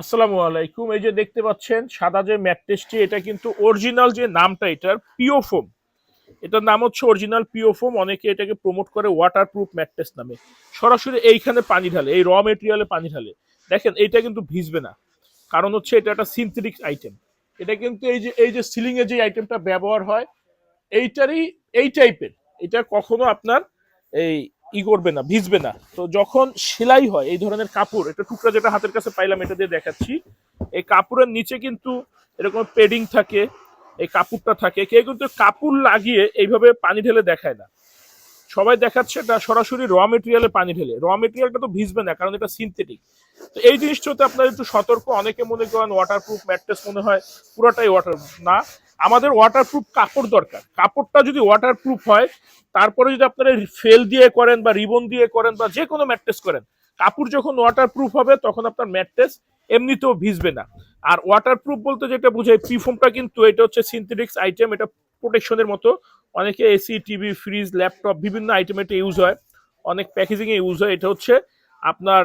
আসসালামু আলাইকুম। এই যে দেখতে পাচ্ছেন সাদা যে ম্যাট্রেসটি, এটা কিন্তু অরিজিনাল যে নামটা এটার পিওফোম। এটার নাম হচ্ছে অরিজিনাল পিওফোম। অনেকে এটাকে প্রমোট করে ওয়াটারপ্রুফ ম্যাট্রেস নামে। সরাসরি এইখানে পানি ঢালে, এই র মেটেরিয়ালে পানি ঢালে। দেখেন এইটা কিন্তু ভিজবে না, কারণ হচ্ছে এটা একটা সিনথেটিক আইটেম। এটা কিন্তু এই যে সিলিং এ যে আইটেমটা ব্যবহার হয় এইটারই এই টাইপের। এটা কখনো আপনার এই করবে না, ভিজবে না। তো যখন সেলাই হয় এই ধরনের কাপড়, এটা টুকরা যেটা হাতের কাছে পাইলাম এটা দিয়ে দেখাচ্ছি। এই কাপড়ের নিচে কিন্তু এরকম পেডিং থাকে, এই কাপড়টা থাকে। কেউ কিন্তু কাপড় লাগিয়ে এইভাবে পানি ঢেলে দেখায় না, সবাই দেখাচ্ছে এটা সরাসরি র মেটেরিয়ালে পানি ঢেলে। র মেটেরিয়ালটা তো ভিজবে না, কারণ এটা সিনথেটিক। তো এই জিনিসটাতে আপনার একটু সতর্ক। অনেকে মনে করেন ওয়াটারপ্রুফ ম্যাট্রেস মনে হয় পুরোটাই ওয়াটারপ্রুফ না। আমাদের ওয়াটারপ্রুফ কাপড় দরকার। কাপড়টা যদি ওয়াটারপ্রুফ হয়, তারপরে যদি আপনারা ফেল দিয়ে করেন বা রিবন দিয়ে করেন বা যে কোনো ম্যাট্রেস করেন, কাপড় যখন ওয়াটারপ্রুফ হবে তখন আপনার ম্যাট্রেস এমনিতেও ভিজবে না। আর ওয়াটারপ্রুফ বলতে যেটা বোঝায়, পিফোমটা কিন্তু এটা হচ্ছে সিনথেটিক্স আইটেম, এটা প্রোটেকশনের মতো। অনেকে এসি, টিভি, ফ্রিজ, ল্যাপটপ বিভিন্ন আইটেমে এটা ইউজ হয়, অনেক প্যাকেজিং এ ইউজ হয়। এটা হচ্ছে আপনার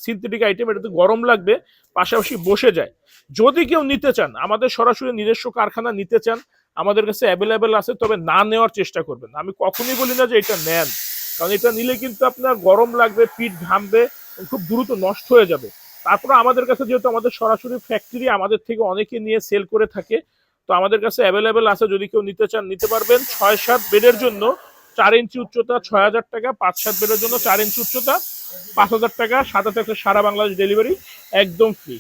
সিনথেটিক আইটেম। এটাতে গরম লাগবে, পাশাপাশি বসে যায়। যদি কেউ নিতে চান, আমাদের সরাসরি নিজস্ব কারখানা নিতে চান, আমাদের কাছে অ্যাভেলেবেল আছে, তবে না নেওয়ার চেষ্টা করবেন। আমি কখনোই বলি না যে এটা নেন, কারণ এটা নিলে কিন্তু আপনার গরম লাগবে, পিঠ ঘামবে, খুব দ্রুত নষ্ট হয়ে যাবে। তারপরে আমাদের কাছে যেহেতু আমাদের সরাসরি ফ্যাক্টরি, আমাদের থেকে অনেকে নিয়ে সেল করে থাকে, তো আমাদের কাছে অ্যাভেলেবেল আছে। যদি কেউ নিতে চান নিতে পারবেন। ৬-৭ বেডের জন্য ৪ ইঞ্চি উচ্চতা ৬,০০০ টাকা, ৫-৭ বেডের জন্য ৪ ইঞ্চি উচ্চতা ৫,০০০ টাকা, সাথে থাকছে সারা বাংলাদেশ ডেলিভারি, একদম ফ্রি।